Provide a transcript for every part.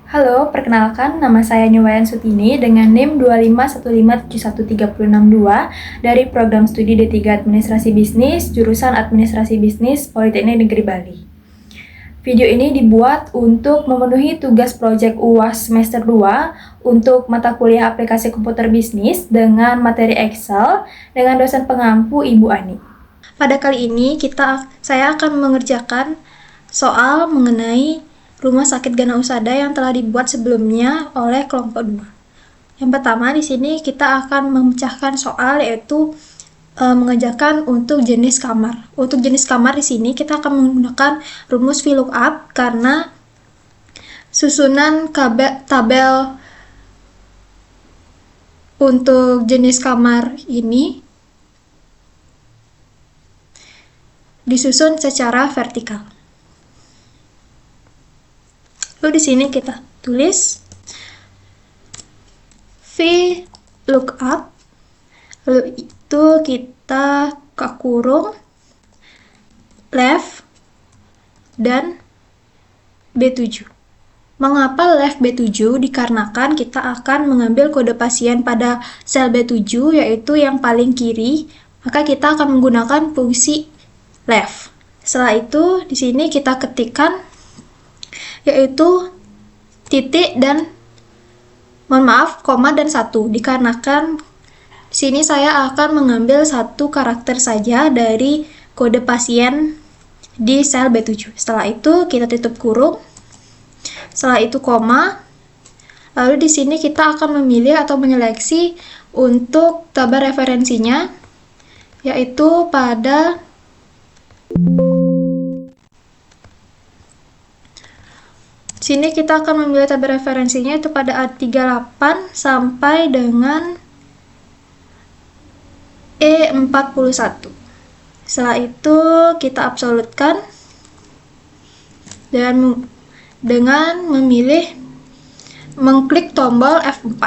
Halo, perkenalkan nama saya Nyuwayan Sutini dengan NIM 251571362 dari Program Studi D3 Administrasi Bisnis, jurusan Administrasi Bisnis, Politeknik Negeri Bali. Video ini dibuat untuk memenuhi tugas proyek UAS semester 2 untuk mata kuliah aplikasi komputer bisnis dengan materi Excel dengan dosen pengampu Ibu Ani. Pada kali ini saya akan mengerjakan soal mengenai rumah sakit Gana Husada yang telah dibuat sebelumnya oleh kelompok 2. Yang pertama di sini kita akan memecahkan soal yaitu mengerjakan untuk jenis kamar. Untuk jenis kamar di sini kita akan menggunakan rumus VLOOKUP karena susunan tabel untuk jenis kamar ini disusun secara vertikal. Lalu di sini kita tulis VLOOKUP, lalu itu kita kurung left dan B7. Mengapa left B7? Dikarenakan kita akan mengambil kode pasien pada sel B7 yaitu yang paling kiri, maka kita akan menggunakan fungsi left. Setelah itu di sini kita ketikkan yaitu titik dan koma dan 1, dikarenakan sini saya akan mengambil satu karakter saja dari kode pasien di sel B7. Setelah itu kita tutup kurung, setelah itu koma, lalu di sini kita akan memilih atau menyeleksi untuk tabel referensinya yaitu pada sini kita akan memilih tabel referensinya itu pada A38 sampai dengan E41. Setelah itu kita absolutkan dan dengan mengklik tombol F4.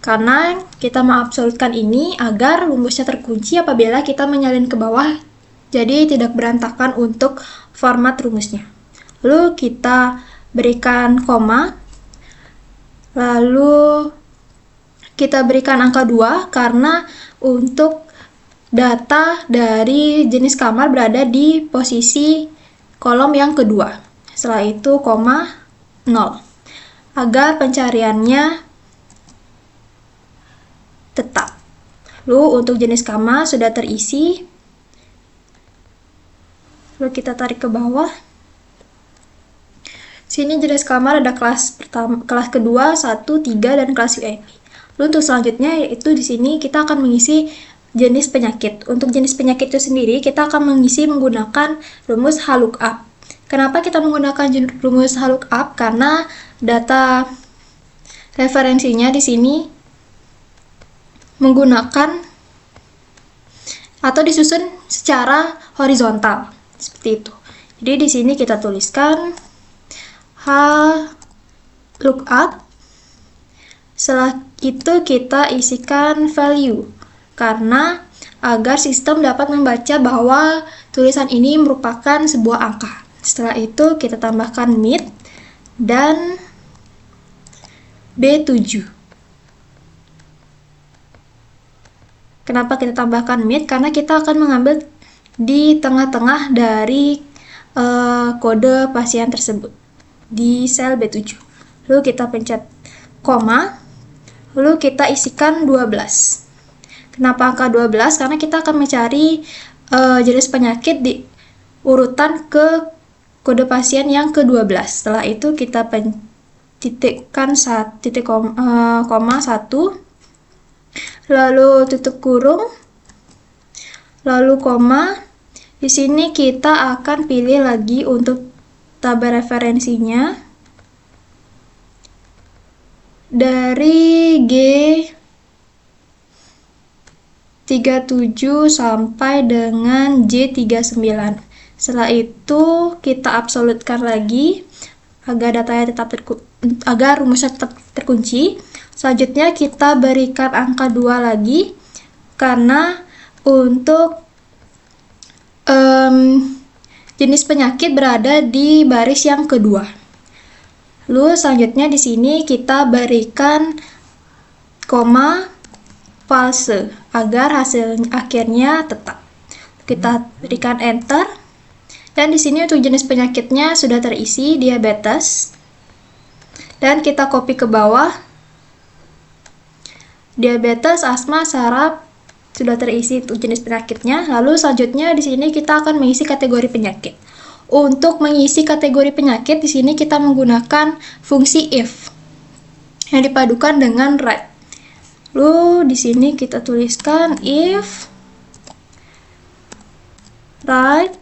Karena kita mengabsolutkan ini agar rumusnya terkunci apabila kita menyalin ke bawah, jadi tidak berantakan untuk format rumusnya. Lalu kita berikan koma, lalu kita berikan angka 2 karena untuk data dari jenis kamar berada di posisi kolom yang kedua. Setelah itu koma 0 agar pencariannya tetap. Lalu untuk jenis kamar sudah terisi, lalu kita tarik ke bawah. Sini jenis kamar ada kelas pertama, kelas kedua, 1, 3 dan kelas VIP. Lalu untuk selanjutnya yaitu di sini kita akan mengisi jenis penyakit. Untuk jenis penyakit itu sendiri kita akan mengisi menggunakan rumus VLOOKUP. Kenapa kita menggunakan rumus VLOOKUP? Karena data referensinya di sini menggunakan atau disusun secara horizontal seperti itu. Jadi di sini kita tuliskan VLOOKUP. Setelah itu kita isikan value karena agar sistem dapat membaca bahwa tulisan ini merupakan sebuah angka. Setelah itu kita tambahkan mid dan B7. Kenapa kita tambahkan mid? Karena kita akan mengambil di tengah-tengah dari kode pasien tersebut di sel B7. Lalu kita pencet koma, lalu kita isikan 12. Kenapa angka 12? Karena kita akan mencari jenis penyakit di urutan ke kode pasien yang ke-12. Setelah itu kita titikkan koma 1, lalu tutup kurung, lalu koma. Di sini kita akan pilih lagi untuk tabel referensinya dari G37 sampai dengan J39. Setelah itu kita absolutkan lagi agar datanya agar rumusnya tetap terkunci. Selanjutnya kita berikan angka 2 lagi karena untuk jenis penyakit berada di baris yang kedua. Lalu selanjutnya di sini kita berikan koma false agar hasil akhirnya tetap. Kita berikan enter. Dan di sini untuk jenis penyakitnya sudah terisi, diabetes. Dan kita copy ke bawah. Diabetes, asma, saraf sudah terisi untuk jenis penyakitnya. Lalu selanjutnya di sini kita akan mengisi kategori penyakit. Untuk mengisi kategori penyakit di sini kita menggunakan fungsi if yang dipadukan dengan right. Lalu di sini kita tuliskan if right,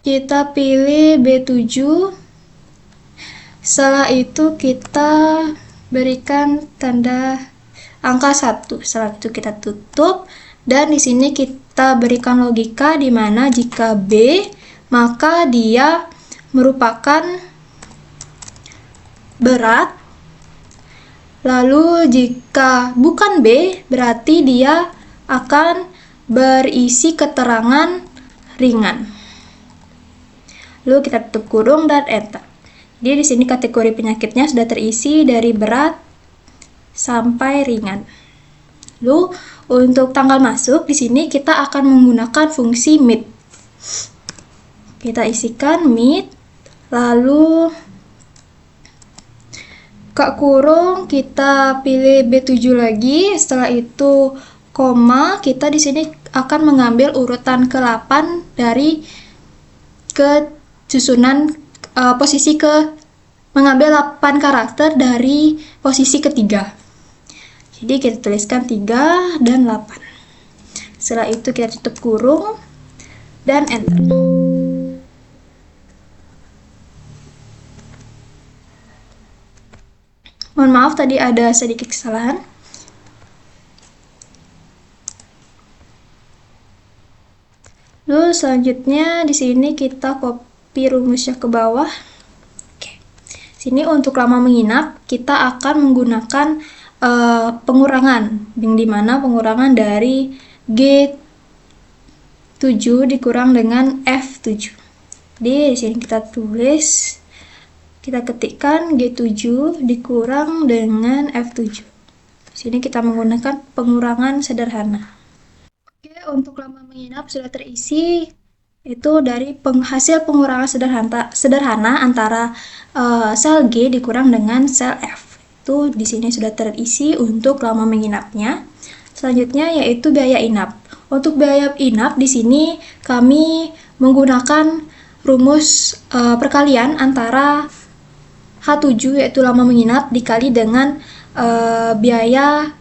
kita pilih B7, setelah itu kita berikan tanda angka 1, setelah itu kita tutup, dan di sini kita berikan logika di mana jika B maka dia merupakan berat, lalu jika bukan B berarti dia akan berisi keterangan ringan. Lalu kita tutup kurung dan enter. Jadi di sini kategori penyakitnya sudah terisi dari berat sampai ringan. Lalu untuk tanggal masuk di sini kita akan menggunakan fungsi meet. Kita isikan meet, lalu Kak kurung kita pilih B7 lagi, setelah itu koma, kita di sini akan mengambil urutan ke-8 dari kesusunan posisi mengambil 8 karakter dari posisi ketiga. Jadi kita tuliskan 3 dan 8. Setelah itu kita tutup kurung dan enter. Mohon maaf tadi ada sedikit kesalahan. Lalu selanjutnya di sini kita copy rumusnya ke bawah. Oke. Sini untuk lama menginap kita akan menggunakan pengurangan, yang dimana pengurangan dari G7 dikurang dengan F7. Jadi di sini kita tulis, kita ketikkan G7 dikurang dengan F7. Di sini kita menggunakan pengurangan sederhana. Oke, untuk lama menginap sudah terisi, itu dari hasil pengurangan sederhana antara sel G dikurang dengan sel F. Itu di sini sudah terisi untuk lama menginapnya. Selanjutnya yaitu biaya inap. Untuk biaya inap di sini kami menggunakan rumus perkalian antara H7 yaitu lama menginap dikali dengan biaya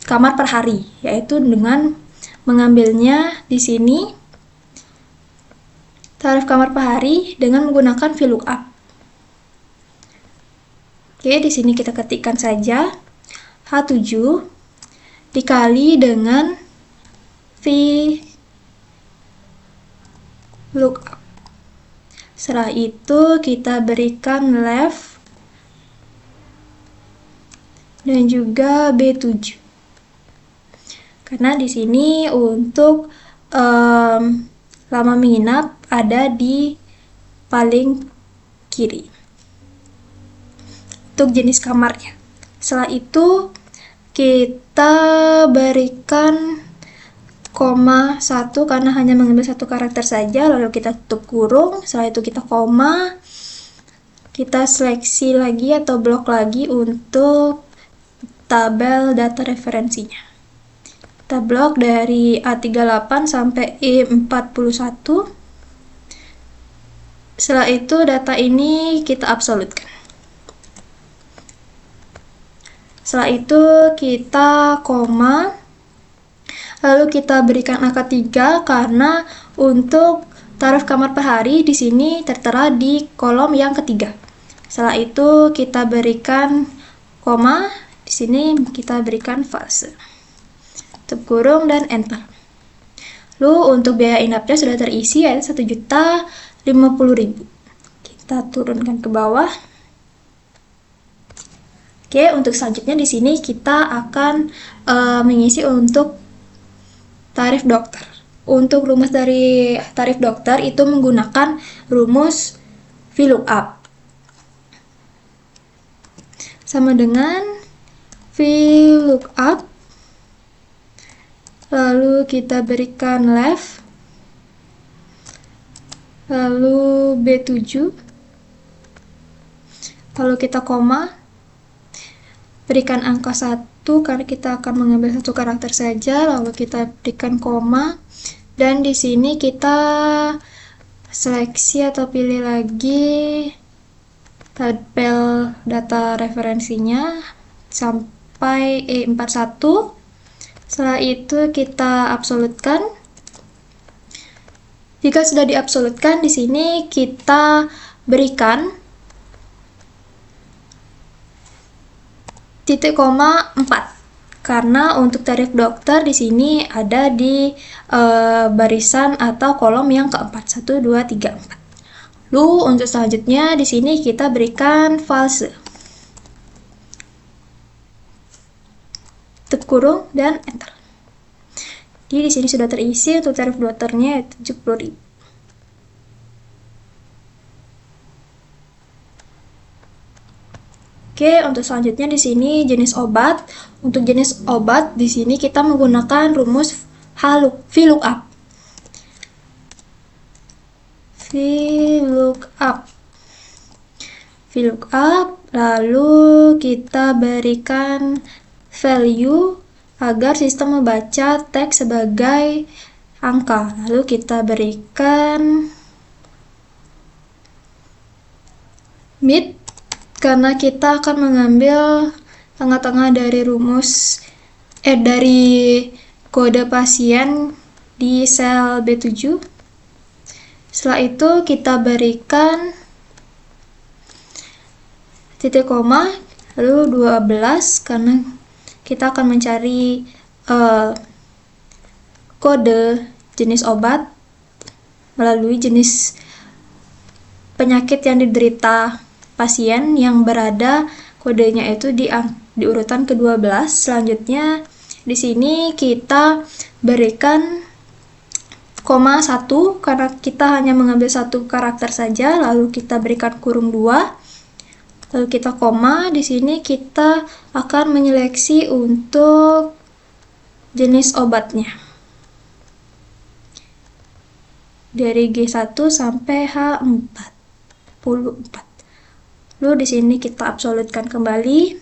kamar per hari, yaitu dengan mengambilnya di sini tarif kamar per hari dengan menggunakan VLOOKUP. Oke, di sini kita ketikkan saja H7 dikali dengan VLOOKUP. Setelah itu kita berikan left dan juga B7. Karena di sini untuk lama menginap ada di paling kiri. Untuk jenis kamarnya. Setelah itu kita berikan koma 1 karena hanya mengambil satu karakter saja, lalu kita tutup kurung, setelah itu kita koma, kita seleksi lagi atau blok lagi untuk tabel data referensinya. Kita blok dari A38 sampai E41. Setelah itu data ini kita absolutkan. Setelah itu kita koma, lalu kita berikan angka 3 karena untuk tarif kamar per hari di sini tertera di kolom yang ketiga. Setelah itu kita berikan koma, di sini kita berikan false. Tutup kurung dan enter. Lalu untuk biaya inapnya sudah terisi yaitu 1.050.000. Kita turunkan ke bawah. Oke, untuk selanjutnya di sini kita akan mengisi untuk tarif dokter. untuk rumus dari tarif dokter itu menggunakan rumus VLOOKUP. Sama dengan VLOOKUP, lalu kita berikan left, lalu B7, lalu kita koma, berikan angka 1 karena kita akan mengambil satu karakter saja, lalu kita berikan koma, dan di sini kita seleksi atau pilih lagi tabel data referensinya sampai E41. Setelah itu kita absolutkan. Jika sudah diabsolutkan, di sini kita berikan titik koma 4. Karena untuk tarif dokter di sini ada di barisan atau kolom yang keempat, 1, 2, 3, 4. Lalu untuk selanjutnya di sini kita berikan false, tutup kurung dan enter. Jadi di sini sudah terisi untuk tarif dokternya 70.000. Oke, untuk selanjutnya di sini jenis obat. Untuk jenis obat di sini kita menggunakan rumus VLOOKUP. VLOOKUP, lalu kita berikan value agar sistem membaca teks sebagai angka. Lalu kita berikan mid karena kita akan mengambil tengah-tengah dari dari kode pasien di sel B7. Setelah itu kita berikan titik koma, lalu 12 karena kita akan mencari kode jenis obat melalui jenis penyakit yang diderita pasien yang berada kodenya itu di urutan ke-12. Selanjutnya di sini kita berikan koma 1 karena kita hanya mengambil satu karakter saja, lalu kita berikan kurung 2, lalu kita koma. Di sini kita akan menyeleksi untuk jenis obatnya dari G1 sampai H44. Lalu di sini kita absolutkan kembali.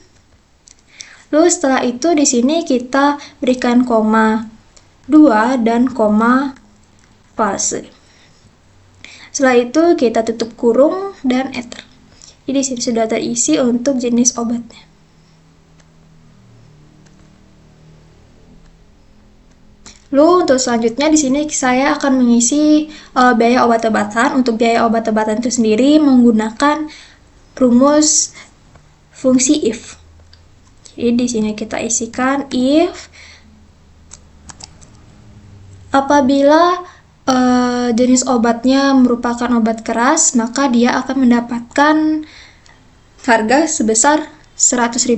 Lalu setelah itu di sini kita berikan koma 2 dan koma false. Setelah itu kita tutup kurung dan enter. Jadi di sini sudah terisi untuk jenis obatnya. Lalu untuk selanjutnya di sini saya akan mengisi biaya obat-obatan. Untuk biaya obat-obatan itu sendiri menggunakan rumus fungsi if. Jadi di sini kita isikan if apabila jenis obatnya merupakan obat keras, maka dia akan mendapatkan harga sebesar Rp100.000.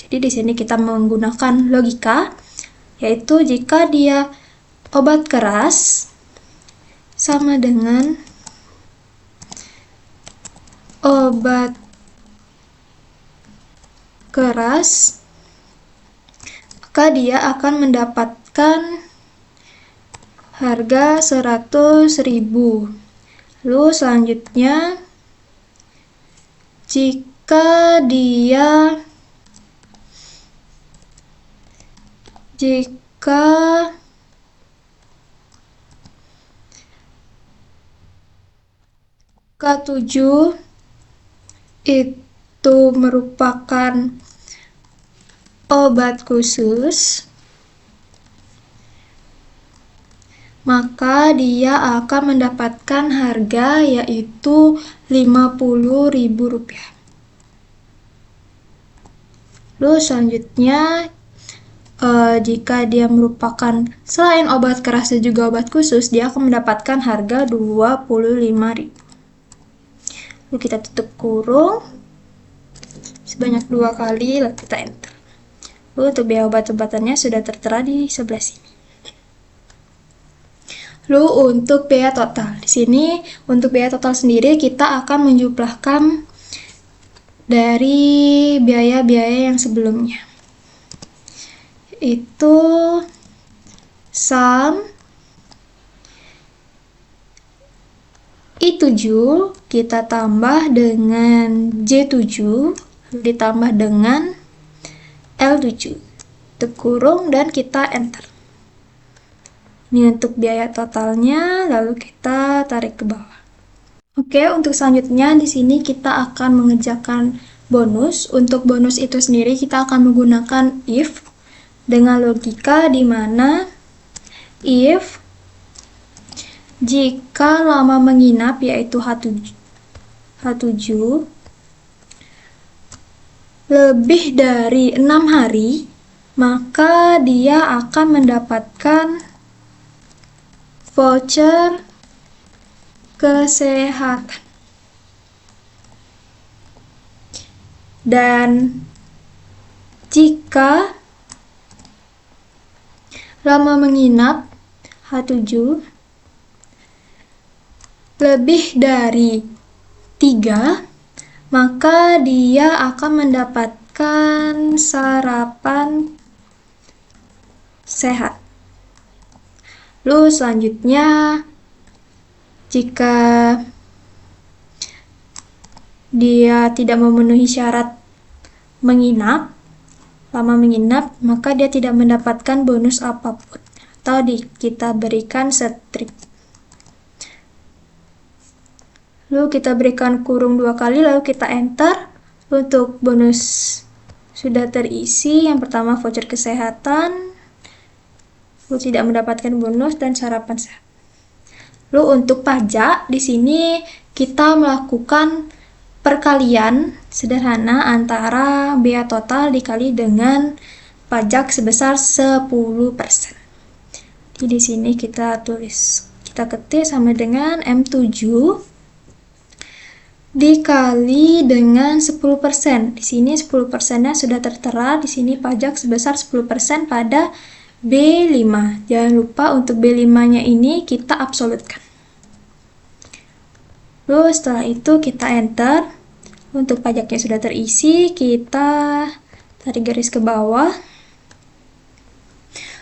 Jadi di sini kita menggunakan logika, yaitu jika dia obat keras sama dengan obat keras, maka dia akan mendapatkan harga 100.000. Lalu selanjutnya jika K7 itu merupakan obat khusus, maka dia akan mendapatkan harga yaitu Rp50.000. Lalu selanjutnya jika dia merupakan selain obat keras dan juga obat khusus, dia akan mendapatkan harga Rp25.000. Lalu kita tutup kurung sebanyak 2 kali, lalu kita enter. Lalu untuk biaya obat-obatannya sudah tertera di sebelah sini. Lalu untuk biaya total. Di sini untuk biaya total sendiri kita akan menjumlahkan dari biaya-biaya yang sebelumnya. Itu sum I7 kita tambah dengan J7 ditambah dengan L7. Tutup kurung dan kita enter. Ini untuk biaya totalnya, lalu kita tarik ke bawah. Oke, untuk selanjutnya di sini kita akan mengerjakan bonus. Untuk bonus itu sendiri kita akan menggunakan if dengan logika di mana if jika lama menginap yaitu H7 lebih dari 6 hari, maka dia akan mendapatkan voucher kesehatan. Dan jika lama menginap H7 lebih dari 3, maka dia akan mendapatkan sarapan sehat. Lalu selanjutnya, jika dia tidak memenuhi syarat lama menginap, maka dia tidak mendapatkan bonus apapun, atau kita berikan strip. Lalu kita berikan kurung 2 kali, lalu kita enter. Untuk bonus sudah terisi. Yang pertama voucher kesehatan, lalu tidak mendapatkan bonus dan sarapan sehat. Lalu untuk pajak, di sini kita melakukan perkalian sederhana antara biaya total dikali dengan pajak sebesar 10%. Jadi di sini kita ketik sama dengan M7 dikali dengan 10%. Di sini 10%-nya sudah tertera, di sini pajak sebesar 10% pada B5. Jangan lupa untuk B5-nya ini kita absolutkan. Lalu setelah itu kita enter. Untuk pajaknya sudah terisi, kita tarik garis ke bawah.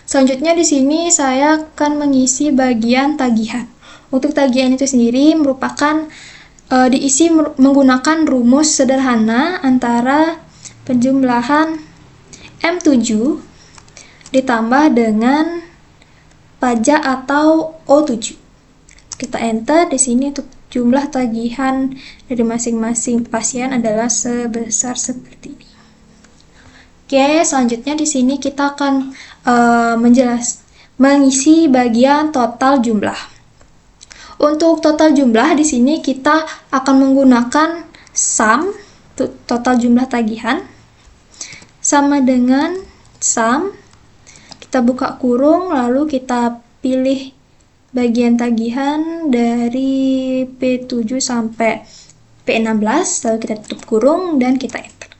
Selanjutnya di sini saya akan mengisi bagian tagihan. Untuk tagihan itu sendiri merupakan diisi menggunakan rumus sederhana antara penjumlahan M7 ditambah dengan pajak atau O7. Kita enter. Di sini untuk jumlah tagihan dari masing-masing pasien adalah sebesar seperti ini. Oke, selanjutnya di sini kita akan mengisi bagian total jumlah. Untuk total jumlah di sini kita akan menggunakan sum total jumlah tagihan sama dengan sum. Kita buka kurung, lalu kita pilih bagian tagihan dari P7 sampai P16, lalu kita tutup kurung dan kita enter.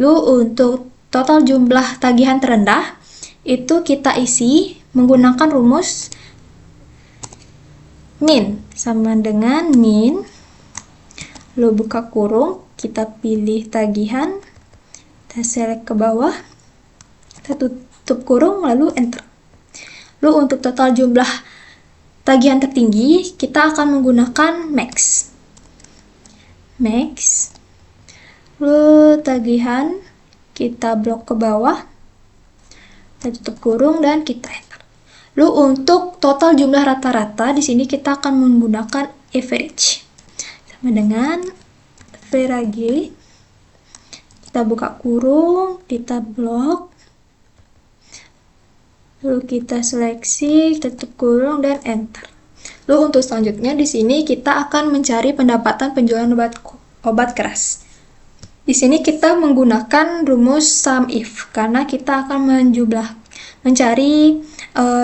Lalu untuk total jumlah tagihan terendah itu kita isi menggunakan rumus min sama dengan min, lalu buka kurung, kita pilih tagihan, kita select ke bawah, kita tutup kurung, lalu enter. Lalu untuk total jumlah tagihan tertinggi, kita akan menggunakan max. Lalu tagihan, kita blok ke bawah, kita tutup kurung, dan kita enter. Lalu untuk total jumlah rata-rata, di sini kita akan menggunakan average. Sama dengan average, kita buka kurung, kita blok, lalu kita seleksi, tutup kurung, dan enter. Lalu untuk selanjutnya di sini kita akan mencari pendapatan penjualan obat keras. Di sini kita menggunakan rumus sum if karena kita akan mencari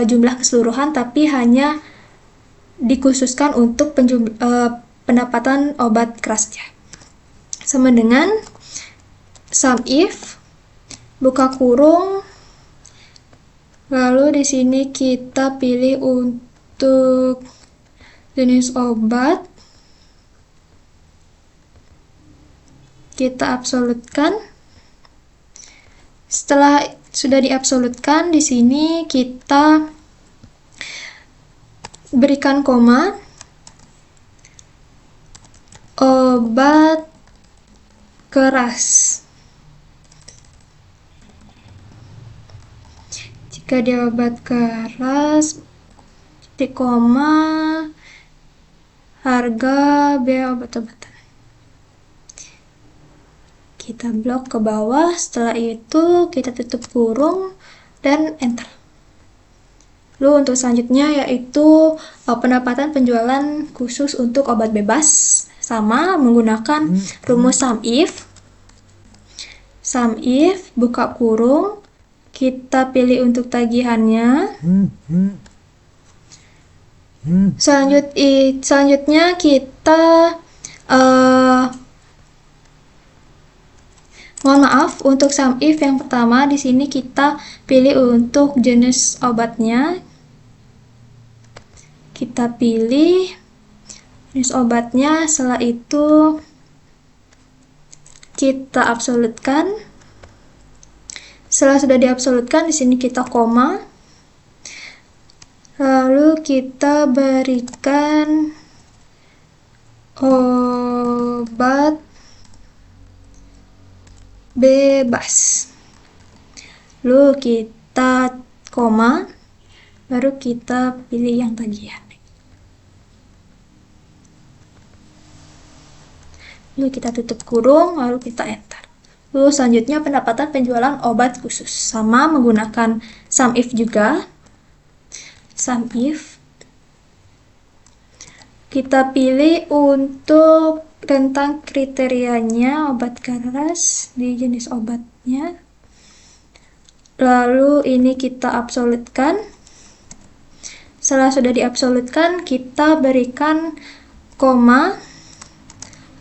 jumlah keseluruhan, tapi hanya dikhususkan untuk pendapatan obat keras saja. Sama dengan sum if, buka kurung, lalu di sini kita pilih untuk untuk jenis obat kita absolutkan. Setelah sudah diabsolutkan, di sini kita berikan koma, obat keras. Jika dia obat keras, titik koma, harga biaya obat-obatan. Kita blok ke bawah, setelah itu kita tutup kurung dan enter. Lalu untuk selanjutnya yaitu pendapatan penjualan khusus untuk obat bebas, sama menggunakan rumus sum if. Sum if, buka kurung, kita pilih untuk tagihannya. Selanjutnya kita mohon maaf, untuk sum if yang pertama di sini kita pilih untuk jenis obatnya. Kita pilih jenis obatnya, setelah itu kita absolutkan. Setelah sudah diabsolutkan, di sini kita koma. Lalu kita berikan obat bebas. Lalu kita koma, baru kita pilih yang tagihan. Lalu kita tutup kurung, lalu kita enter. Lalu selanjutnya pendapatan penjualan obat khusus, sama menggunakan sum if juga. Sum if, kita pilih untuk tentang kriterianya obat keras di jenis obatnya. Lalu ini kita absolutkan. Setelah sudah diabsolutkan, kita berikan koma,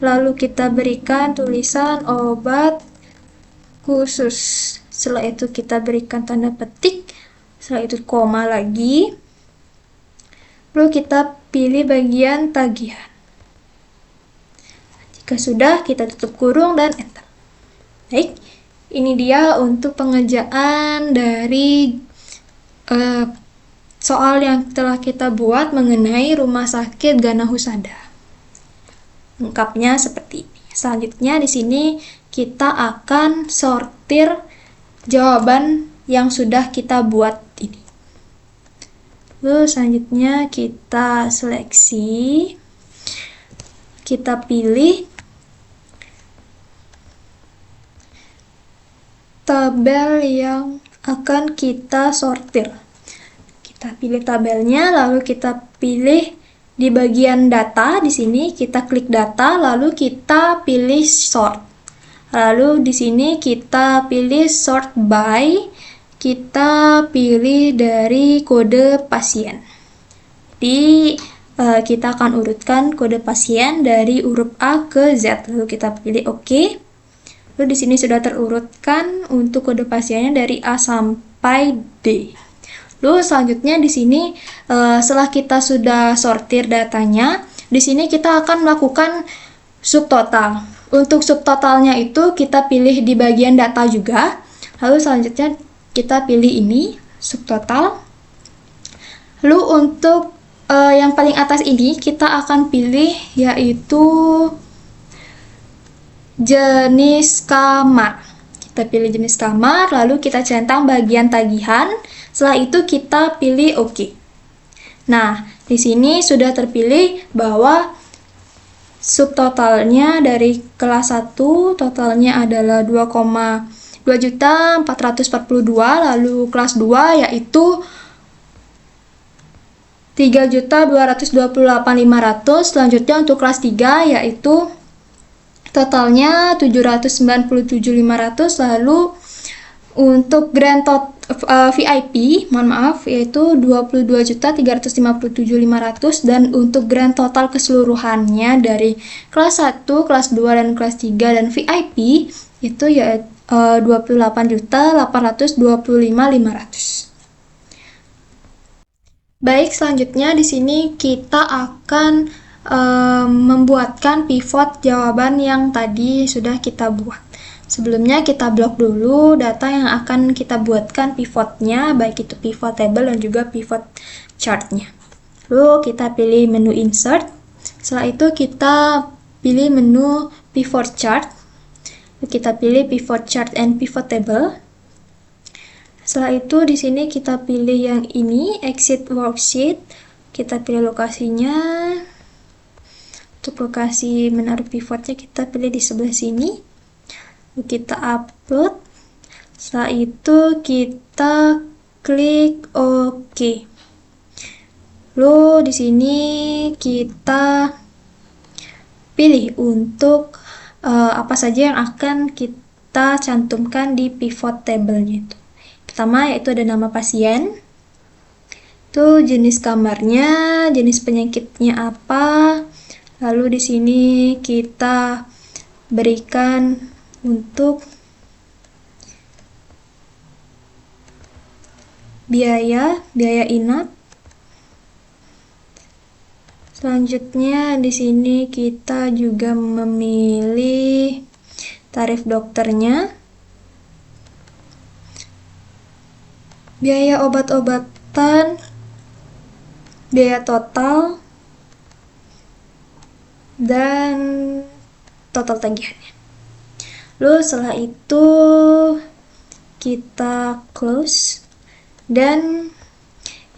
lalu kita berikan tulisan obat khusus. Setelah itu kita berikan tanda petik, setelah itu koma lagi. Lalu kita pilih bagian tagihan. Jika sudah, kita tutup kurung dan enter. Baik, ini dia untuk pengerjaan dari soal yang telah kita buat mengenai Rumah Sakit Gana Husada. Lengkapnya seperti ini. Selanjutnya di sini kita akan sortir jawaban yang sudah kita buat ini. Lalu selanjutnya kita seleksi, kita pilih tabel yang akan kita sortir. Kita pilih tabelnya, lalu kita pilih di bagian data. Di sini kita klik data, lalu kita pilih sort. Lalu di sini kita pilih sort by. Kita pilih dari kode pasien. Jadi kita akan urutkan kode pasien dari huruf A ke Z. Lalu kita pilih OK. Lalu di sini sudah terurutkan untuk kode pasiennya dari A sampai D. Lalu selanjutnya di sini setelah kita sudah sortir datanya, di sini kita akan melakukan subtotal. Untuk subtotalnya itu kita pilih di bagian data juga. Lalu selanjutnya kita pilih ini subtotal. Lalu untuk yang paling atas ini kita akan pilih yaitu jenis kamar. Kita pilih jenis kamar, lalu kita centang bagian tagihan. Setelah itu kita pilih OK. Nah, di sini sudah terpilih bahwa subtotalnya dari kelas 1 totalnya adalah 2,2.442, lalu kelas 2 yaitu 3.228.500. Selanjutnya untuk kelas 3 yaitu totalnya 797.500. Lalu untuk grand VIP, mohon maaf, yaitu 22.357.500. Dan untuk grand total keseluruhannya dari kelas 1, kelas 2, dan kelas 3 dan VIP itu ya 28.825.500. Baik, selanjutnya di sini kita akan membuatkan pivot jawaban yang tadi sudah kita buat. Sebelumnya kita blok dulu data yang akan kita buatkan pivotnya, baik itu pivot table dan juga pivot chartnya. Lalu kita pilih menu insert. Setelah itu kita pilih menu pivot chart. Lalu kita pilih pivot chart and pivot table. Setelah itu di sini kita pilih yang ini, exit worksheet. Kita pilih lokasinya. Untuk lokasi menaruh pivotnya kita pilih di sebelah sini. Lalu kita upload. Setelah itu kita klik OK. Lalu di sini kita pilih untuk apa saja yang akan kita cantumkan di pivot table-nya itu. Pertama yaitu ada nama pasien, itu jenis kamarnya, jenis penyakitnya apa, lalu di sini kita berikan untuk biaya inap. Selanjutnya di sini kita juga memilih tarif dokternya, biaya obat-obatan, biaya total, dan total tagihannya. Lalu setelah itu kita close, dan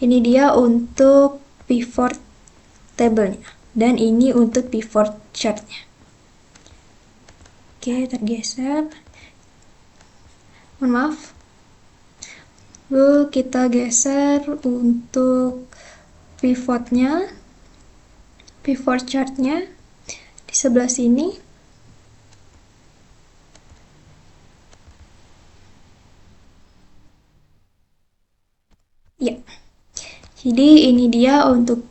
ini dia untuk pivot table-nya, dan ini untuk pivot chart-nya. Oke, tergeser. Mohon maaf. Lalu kita geser untuk pivotnya, pivot chart-nya di sebelah sini. Ya, jadi ini dia untuk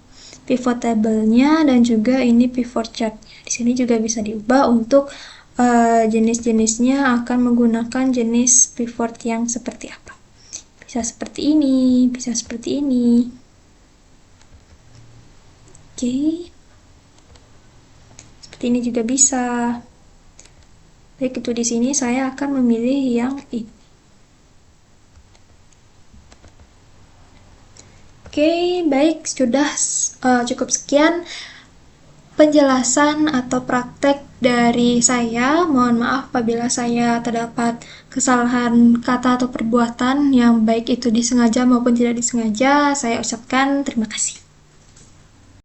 pivot table-nya dan juga ini pivot chart-nya. Di sini juga bisa diubah untuk jenis-jenisnya akan menggunakan jenis pivot yang seperti apa. Bisa seperti ini, bisa seperti ini. Oke. Seperti ini juga bisa. Baik, itu di sini saya akan memilih yang ini. Oke, baik, sudah cukup sekian penjelasan atau praktek dari saya. Mohon maaf apabila saya terdapat kesalahan kata atau perbuatan yang baik itu disengaja maupun tidak disengaja. Saya ucapkan terima kasih.